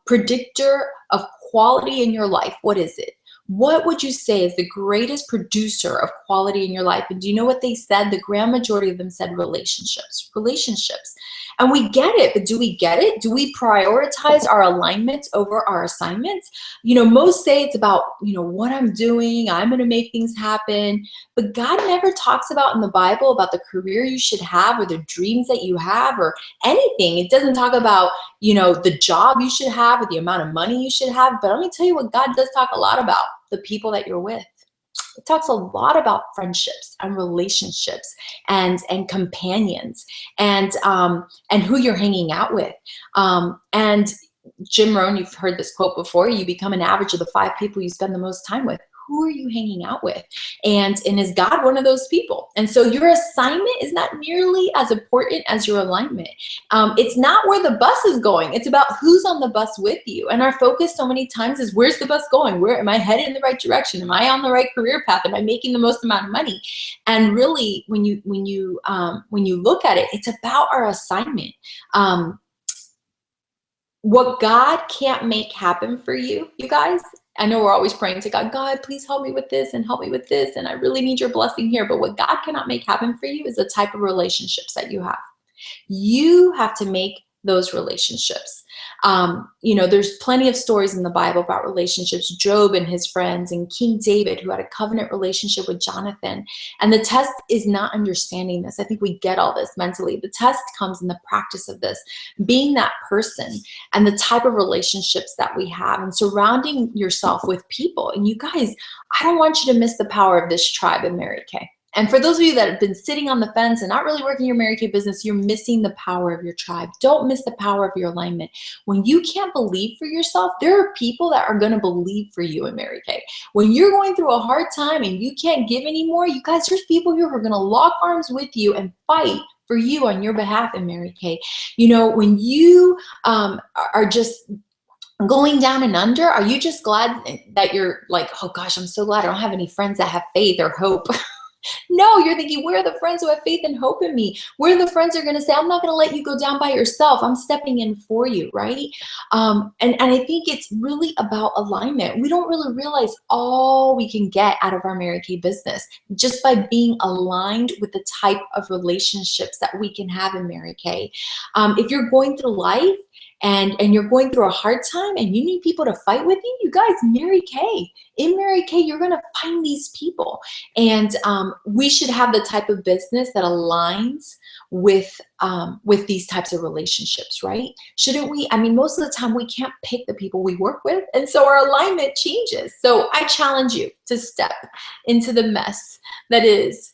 predictor of quality in your life, what is it? What would you say is the greatest producer of quality in your life? And do you know what they said? The grand majority of them said relationships, relationships. And we get it, but do we get it? Do we prioritize our alignments over our assignments? You know, most say it's about, you know, what I'm doing, I'm going to make things happen. But God never talks about in the Bible about the career you should have or the dreams that you have or anything. It doesn't talk about, you know, the job you should have or the amount of money you should have. But let me tell you what God does talk a lot about: the people that you're with. It talks a lot about friendships and relationships and companions and who you're hanging out with. And Jim Rohn, you've heard this quote before, you become an average of the 5 people you spend the most time with. Who are you hanging out with? And is God one of those people? And so your assignment is not nearly as important as your alignment. It's not where the bus is going. It's about who's on the bus with you. And our focus so many times is, where's the bus going? Where am I headed in the right direction? Am I on the right career path? Am I making the most amount of money? And really, when you look at it, it's about our assignment. What God can't make happen for you, you guys. I know we're always praying to God, God, please help me with this and help me with this, and I really need your blessing here. But what God cannot make happen for you is the type of relationships that you have. You have to make those relationships. You know, there's plenty of stories in the Bible about relationships, Job and his friends, and King David, who had a covenant relationship with Jonathan. And the test is not understanding this. I think we get all this mentally. The test comes in the practice of this, being that person and the type of relationships that we have and surrounding yourself with people. And you guys, I don't want you to miss the power of this tribe in Mary Kay. And for those of you that have been sitting on the fence and not really working your Mary Kay business, you're missing the power of your tribe. Don't miss the power of your alignment. When you can't believe for yourself, there are people that are going to believe for you in Mary Kay. When you're going through a hard time and you can't give anymore, you guys, there's people here who are going to lock arms with you and fight for you on your behalf in Mary Kay. You know, when you are just going down and under, are you just glad that you're like, oh gosh, I'm so glad I don't have any friends that have faith or hope? No, you're thinking, where are the friends who have faith and hope in me? Where are the friends who are going to say, I'm not going to let you go down by yourself. I'm stepping in for you, right? And I think it's really about alignment. We don't really realize all we can get out of our Mary Kay business just by being aligned with the type of relationships that we can have in Mary Kay. If you're going through life and you're going through a hard time and you need people to fight with you, you guys, Mary Kay. In Mary Kay, you're going to find these people. And we should have the type of business that aligns with these types of relationships, right? Shouldn't we? I mean, most of the time we can't pick the people we work with, and so our alignment changes. So I challenge you to step into the mess that is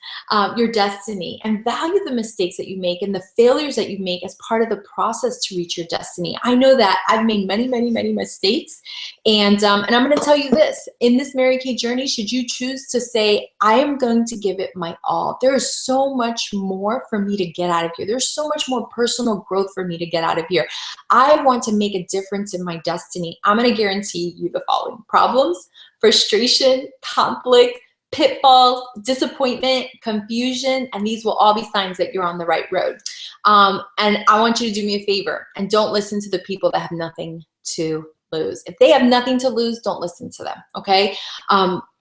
your destiny and value the mistakes that you make and the failures that you make as part of the process to reach your destiny. I know that I've made many, many, many mistakes, and I'm going to tell you this: in this Mary Kay journey, should you choose to say, I am going to give it my all, there is so much more for me to get out of here. There's so much more personal growth for me to get out of here. I want to make a difference in my destiny. I'm going to guarantee you the following: problems, frustration, conflict, pitfalls, disappointment, confusion, and these will all be signs that you're on the right road. And I want you to do me a favor and don't listen to the people that have nothing to lose. If they have nothing to lose, don't listen to them, okay?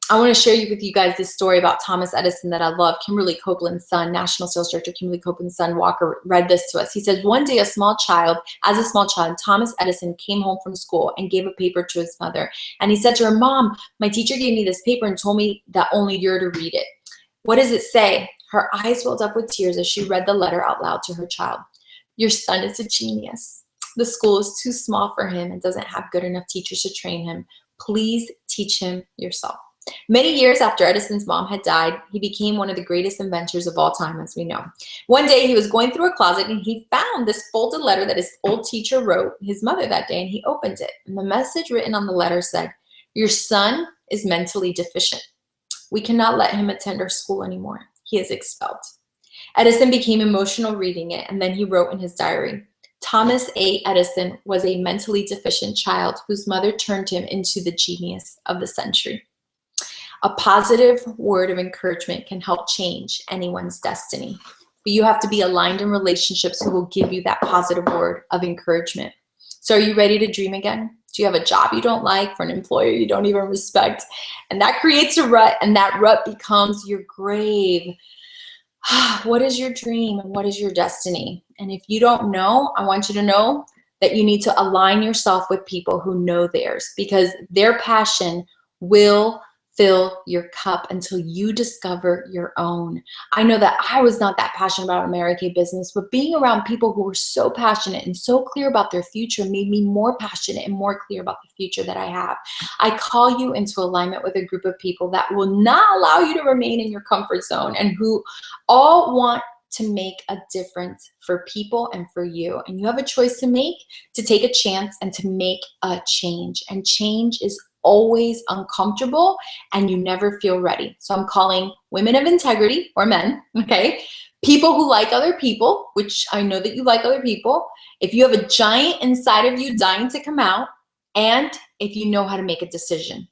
I want to share with you guys this story about Thomas Edison that I love. Kimberly Copeland's son, National Sales Director Kimberly Copeland's son, Walker, read this to us. He says, one day as a small child, Thomas Edison came home from school and gave a paper to his mother. And he said to her, Mom, my teacher gave me this paper and told me that only you're to read it. What does it say? Her eyes welled up with tears as she read the letter out loud to her child. Your son is a genius. The school is too small for him and doesn't have good enough teachers to train him. Please teach him yourself. Many years after Edison's mom had died, he became one of the greatest inventors of all time, as we know. One day he was going through a closet and he found this folded letter that his old teacher wrote his mother that day, and he opened it. And the message written on the letter said, your son is mentally deficient. We cannot let him attend our school anymore. He is expelled. Edison became emotional reading it, and then he wrote in his diary, Thomas A. Edison was a mentally deficient child whose mother turned him into the genius of the century. A positive word of encouragement can help change anyone's destiny. But you have to be aligned in relationships who will give you that positive word of encouragement. So are you ready to dream again? Do you have a job you don't like, for an employer you don't even respect? And that creates a rut, and that rut becomes your grave. What is your dream and what is your destiny? And if you don't know, I want you to know that you need to align yourself with people who know theirs, because their passion will fill your cup until you discover your own. I know that I was not that passionate about a Mary Kay business, but being around people who were so passionate and so clear about their future made me more passionate and more clear about the future that I have. I call you into alignment with a group of people that will not allow you to remain in your comfort zone and who all want to make a difference for people and for you. And you have a choice to make, to take a chance and to make a change. And change is always uncomfortable and you never feel ready. So I'm calling women of integrity, or men, okay? People who like other people, which I know that you like other people. If you have a giant inside of you dying to come out, and if you know how to make a decision.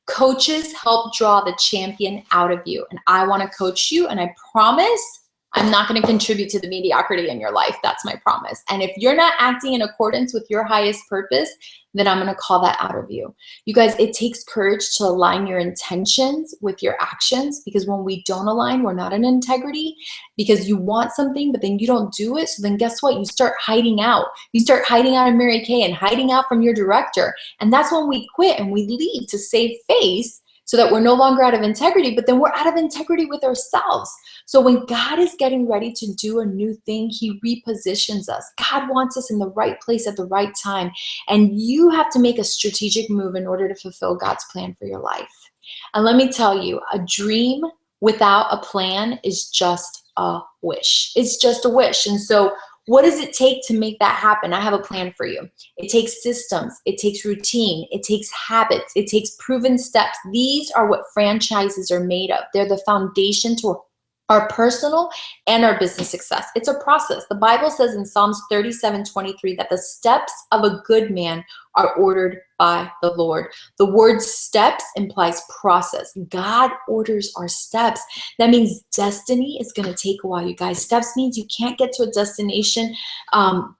Coaches help draw the champion out of you. And I want to coach you, and I promise I'm not going to contribute to the mediocrity in your life. That's my promise. And if you're not acting in accordance with your highest purpose, then I'm going to call that out of you. You guys, it takes courage to align your intentions with your actions, because when we don't align, we're not in integrity, because you want something, but then you don't do it. So then guess what? You start hiding out. You start hiding out of Mary Kay and hiding out from your director. And that's when we quit and we leave to save face, so that we're no longer out of integrity, but then we're out of integrity with ourselves. So when God is getting ready to do a new thing, he repositions us. God wants us in the right place at the right time. And you have to make a strategic move in order to fulfill God's plan for your life. And let me tell you, a dream without a plan is just a wish. It's just a wish. And so what does it take to make that happen? I have a plan for you. It takes systems. It takes routine. It takes habits. It takes proven steps. These are what franchises are made of. They're the foundation to our personal and our business success. It's a process. The Bible says in Psalms 37:23 that the steps of a good man are ordered by the Lord. The word steps implies process. God orders our steps. That means destiny is going to take a while, you guys. Steps means you can't get to a destination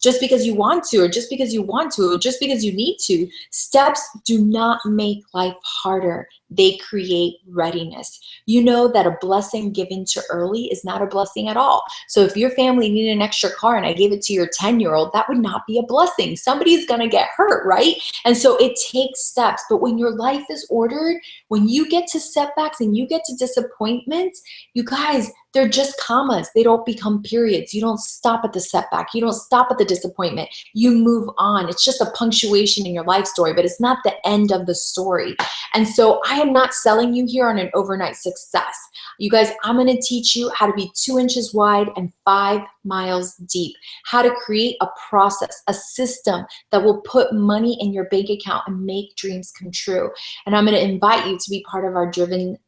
just because you want to, or just because you want to, or just because you need to. Steps do not make life harder. They create readiness. You know that a blessing given too early is not a blessing at all. So if your family needed an extra car and I gave it to your 10-year-old, that would not be a blessing. Somebody's going to get hurt, right? And so it takes steps. But when your life is ordered, when you get to setbacks and you get to disappointments, you guys, they're just commas. They don't become periods. You don't stop at the setback. You don't stop at the disappointment. You move on. It's just a punctuation in your life story, but it's not the end of the story. And so I am not selling you here on an overnight success. You guys, I'm going to teach you how to be 2 inches wide and 5 miles deep, how to create a process, a system that will put money in your bank account and make dreams come true. And I'm going to invite you to be part of our Driven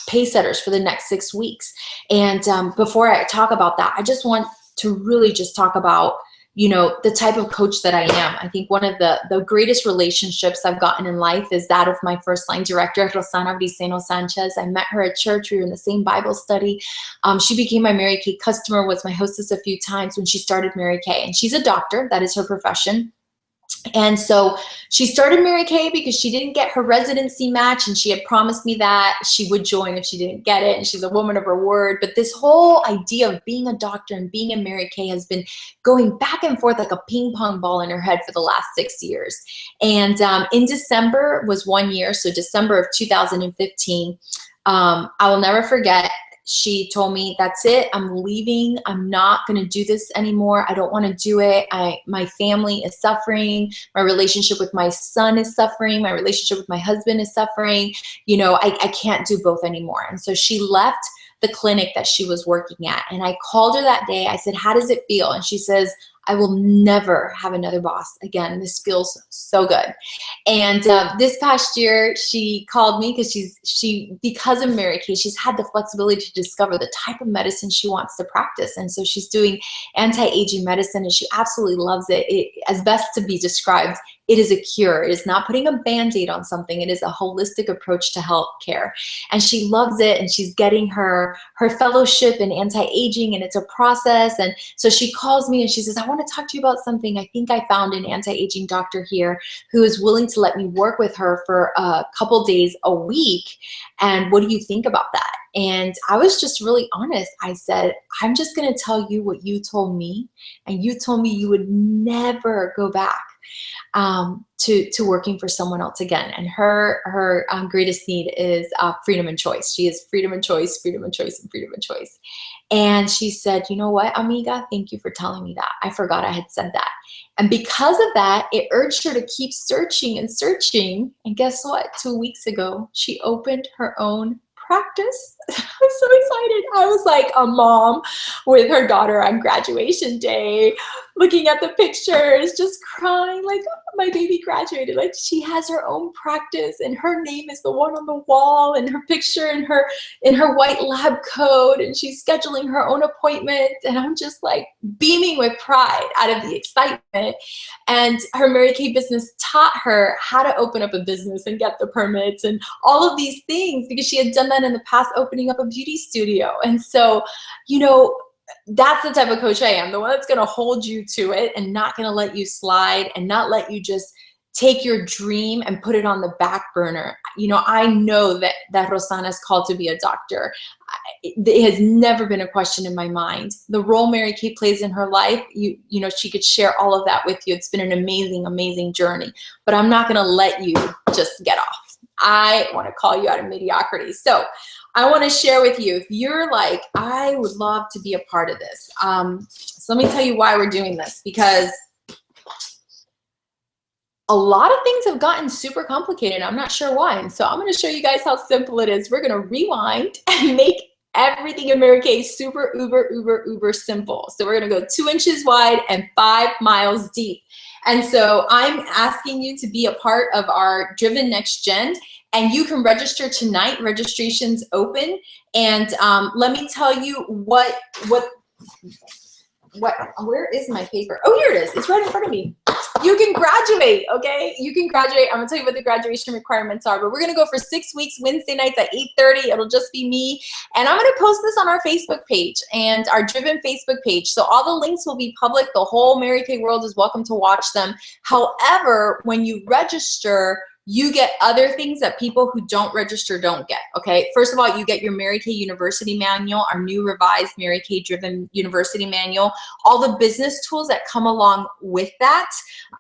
pay setters for the next 6 weeks. And before I talk about that, I just want to really just talk about, you know, the type of coach that I am. I think one of the greatest relationships I've gotten in life is that of my first line director, Rosana Viceno Sanchez. I met her at church. We were in the same Bible study. She became my Mary Kay customer, was my hostess a few times when she started Mary Kay. And she's a doctor. That is her profession. And so she started Mary Kay because she didn't get her residency match, and she had promised me that she would join if she didn't get it. And she's a woman of her word. But this whole idea of being a doctor and being in Mary Kay has been going back and forth like a ping pong ball in her head for the last 6 years. And in December was 1 year, so December of 2015, I will never forget. She told me, that's it, I'm leaving. I'm not going to do this anymore. I don't want to do it. My family is suffering. My relationship with my son is suffering. My relationship with my husband is suffering. You know, I can't do both anymore. And so she left the clinic that she was working at. And I called her that day. I said, how does it feel? And she says, I will never have another boss again. This feels so good. And this past year, she called me because because of Mary Kay, she's had the flexibility to discover the type of medicine she wants to practice. And so she's doing anti-aging medicine, and she absolutely loves it. As best to be described, it is a cure. It is not putting a Band-Aid on something. It is a holistic approach to health care. And she loves it, and she's getting her fellowship in anti-aging, and it's a process. And so she calls me and she says, I want to talk to you about something. I think I found an anti-aging doctor here who is willing to let me work with her for a couple days a week. And what do you think about that? And I was just really honest. I said, I'm just going to tell you what you told me. And you told me you would never go back to working for someone else again. And her greatest need is freedom and choice. She is freedom and choice, freedom and choice, and freedom and choice. And she said, you know what, amiga, thank you for telling me that. I forgot I had said that. And because of that, it urged her to keep searching and searching. And guess what? 2 weeks ago, she opened her own practice. I was so excited. I was like a mom with her daughter on graduation day, looking at the pictures, just crying like, oh, my baby graduated. Like, she has her own practice, and her name is the one on the wall, and her picture in her white lab coat, and she's scheduling her own appointments. And I'm just like beaming with pride out of the excitement. And her Mary Kay business taught her how to open up a business and get the permits and all of these things, because she had done that in the past, opening up a beauty studio. And so, you know, that's the type of coach I am, the one that's going to hold you to it and not going to let you slide and not let you just take your dream and put it on the back burner. You know, I know that Rosana is called to be a doctor. It has never been a question in my mind. The role Mary Kay plays in her life, you know, she could share all of that with you. It's been an amazing, amazing journey. But I'm not going to let you just get off. I want to call you out of mediocrity. So I want to share with you, if you're like, I would love to be a part of this. So let me tell you why we're doing this, because a lot of things have gotten super complicated. I'm not sure why. And so I'm going to show you guys how simple it is. We're going to rewind and make everything in Mary Kay super, uber simple. So we're going to go 2 inches wide and 5 miles deep. And so I'm asking you to be a part of our Driven Next Gen. And you can register tonight. Registration's open. And let me tell you where is my paper? Oh, here it is. It's right in front of me. you can graduate, okay? You can graduate. I'm gonna tell you what the graduation requirements are, but we're gonna go for 6 weeks, Wednesday nights at 8:30. It'll just be me. And I'm gonna post this on our Facebook page and our Driven Facebook page. So all the links will be public. The whole Mary Kay world is welcome to watch them. However, when you register, you get other things that people who don't register don't get, okay? First of all, you get your Mary Kay University Manual, our new revised Mary Kay Driven University Manual, all the business tools that come along with that.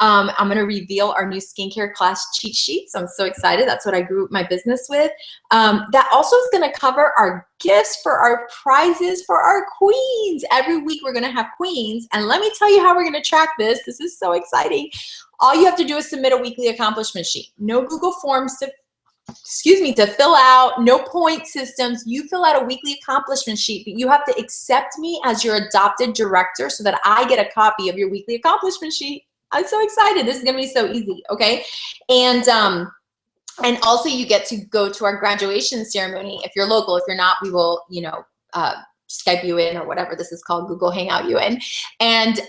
I'm gonna reveal our new skincare class cheat sheets. I'm so excited. That's what I grew my business with. That also is gonna cover our gifts for our prizes for our queens. Every week we're gonna have queens. And let me tell you how we're gonna track this. This is so exciting. All you have to do is submit a weekly accomplishment sheet. No Google Forms to, to fill out, no point systems. You fill out a weekly accomplishment sheet, but you have to accept me as your adopted director so that I get a copy of your weekly accomplishment sheet. I'm so excited. This is gonna be so easy, okay? And also you get to go to our graduation ceremony. If you're local, if you're not, we will, Skype you in or whatever this is called, Google Hangout you in. And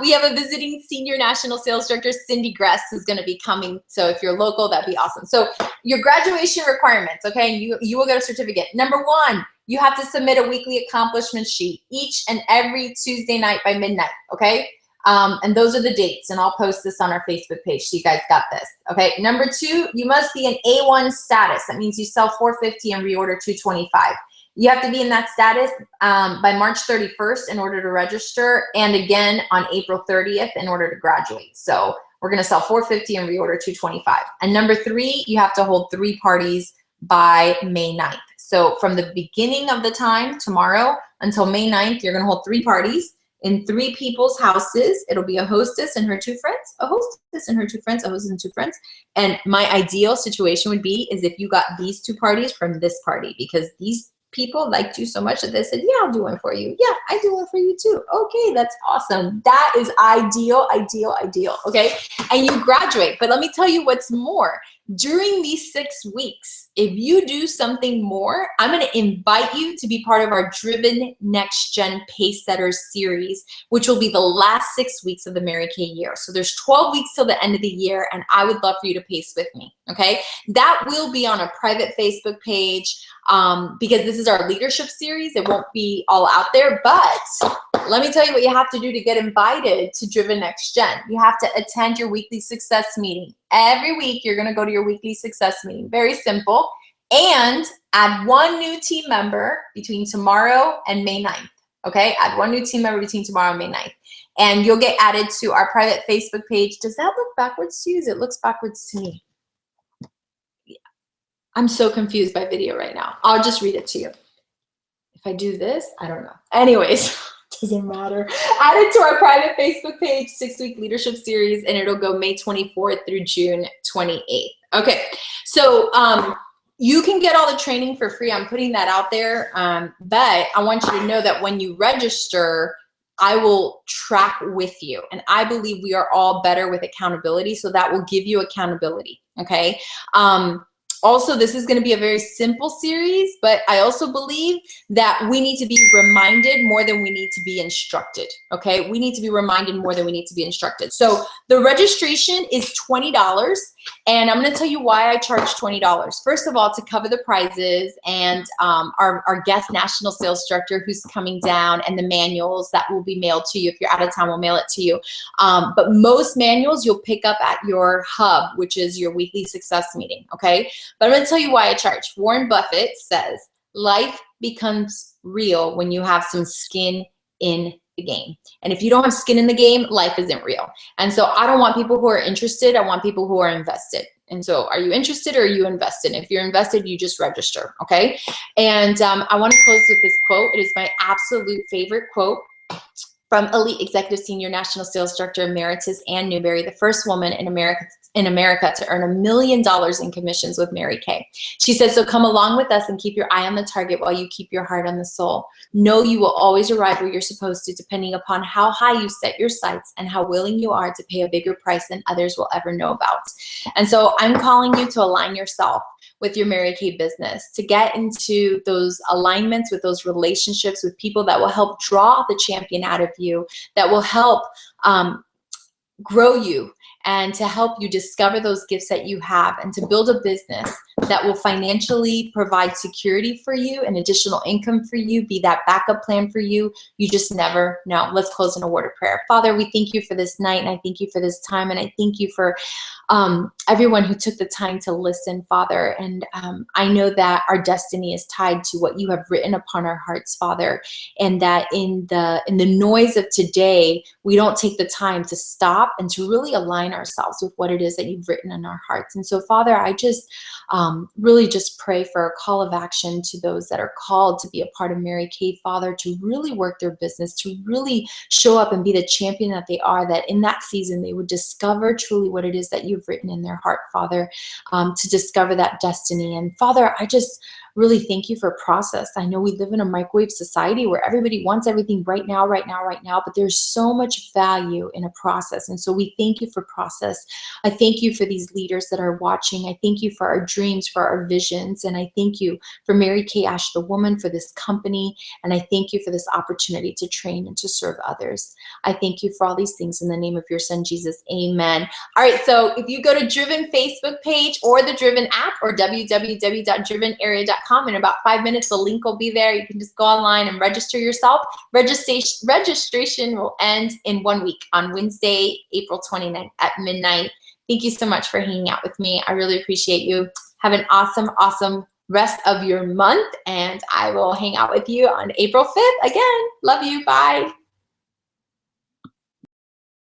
we have a visiting senior national sales director, Cindy Gress, who's gonna be coming. So if you're local, that'd be awesome. So your graduation requirements, okay? You will get a certificate. Number 1, you have to submit a weekly accomplishment sheet each and every Tuesday night by midnight, okay? And those are the dates, and I'll post this on our Facebook page so you guys got this, okay? Number 2, you must be in A1 status. That means you sell 450 and reorder 225. You have to be in that status by March 31st in order to register, and again on April 30th in order to graduate. So we're gonna sell 450 and reorder 225. And number 3, you have to hold 3 parties by May 9th. So from the beginning of the time, tomorrow, until May 9th, you're gonna hold 3 parties in 3 people's houses. It'll be a hostess and her 2 friends, a hostess and her 2 friends, a hostess and 2 friends. And my ideal situation would be is if you got these 2 parties from this party, because these people liked you so much that they said, yeah, I'll do one for you. Yeah, I do one for you too. Okay, that's awesome. That is ideal, ideal, ideal, okay? And you graduate. But let me tell you what's more. During these 6 weeks, if you do something more, I'm gonna invite you to be part of our Driven Next Gen Pace Setters series, which will be the last 6 weeks of the Mary Kay year. So there's 12 weeks till the end of the year, and I would love for you to pace with me, okay? That will be on a private Facebook page because this is our leadership series. It won't be all out there, but let me tell you what you have to do to get invited to Driven Next Gen. You have to attend your weekly success meeting. Every week, you're gonna go to your weekly success meeting. Very simple. And add 1 new team member between tomorrow and May 9th, okay? Add 1 new team member between tomorrow and May 9th. And you'll get added to our private Facebook page. Does that look backwards to you? It looks backwards to me. Yeah. I'm so confused by video right now. I'll just read it to you. If I do this, I don't know. Anyways. Doesn't matter. Add it to our private Facebook page, 6-week leadership series, and it'll go May 24th through June 28th. Okay, so you can get all the training for free. I'm putting that out there, but I want you to know that when you register, I will track with you, and I believe we are all better with accountability, so that will give you accountability, okay? Also, this is going to be a very simple series, but I also believe that we need to be reminded more than we need to be instructed, okay? We need to be reminded more than we need to be instructed. So the registration is $20, and I'm going to tell you why I charge $20. First of all, to cover the prizes and our guest national sales director who's coming down, and the manuals that will be mailed to you. If you're out of town, we'll mail it to you. But most manuals you'll pick up at your hub, which is your weekly success meeting, okay? But I'm gonna tell you why I charge. Warren Buffett says, life becomes real when you have some skin in the game. And if you don't have skin in the game, life isn't real. And so I don't want people who are interested, I want people who are invested. And so are you interested or are you invested? If you're invested, you just register, okay? And I wanna close with this quote. It is my absolute favorite quote from elite executive senior national sales director emeritus Ann Newberry, the first woman in America to earn $1 million in commissions with Mary Kay. She says, so come along with us and keep your eye on the target while you keep your heart on the soul. Know you will always arrive where you're supposed to, depending upon how high you set your sights and how willing you are to pay a bigger price than others will ever know about. And so I'm calling you to align yourself with your Mary Kay business, to get into those alignments with those relationships with people that will help draw the champion out of you, that will help grow you and to help you discover those gifts that you have and to build a business that will financially provide security for you and additional income for you, be that backup plan for you. You just never know. Let's close in a word of prayer. Father, we thank you for this night, and I thank you for this time, and I thank you for everyone who took the time to listen, Father. And I know that our destiny is tied to what you have written upon our hearts, Father, and that in the noise of today, we don't take the time to stop and to really align ourselves with what it is that you've written in our hearts. And so, Father, I just really just pray for a call of action to those that are called to be a part of Mary Kay, Father, to really work their business, to really show up and be the champion that they are, that in that season they would discover truly what it is that you've written in their heart, Father, to discover that destiny. And Father, I just really thank you for process. I know we live in a microwave society where everybody wants everything right now, right now, right now, but there's so much value in a process. And so we thank you for process. I thank you for these leaders that are watching. I thank you for our dreams, for our visions. And I thank you for Mary Kay Ash, the woman, for this company. And I thank you for this opportunity to train and to serve others. I thank you for all these things in the name of your son, Jesus. Amen. All right. So if you go to Driven Facebook page or the Driven app or www.drivenarea.com, in about 5 minutes, the link will be there. You can just go online and register yourself. Registration will end in 1 week on Wednesday, April 29th at midnight. Thank you so much for hanging out with me. I really appreciate you. Have an awesome, awesome rest of your month, and I will hang out with you on April 5th again. Love you. Bye.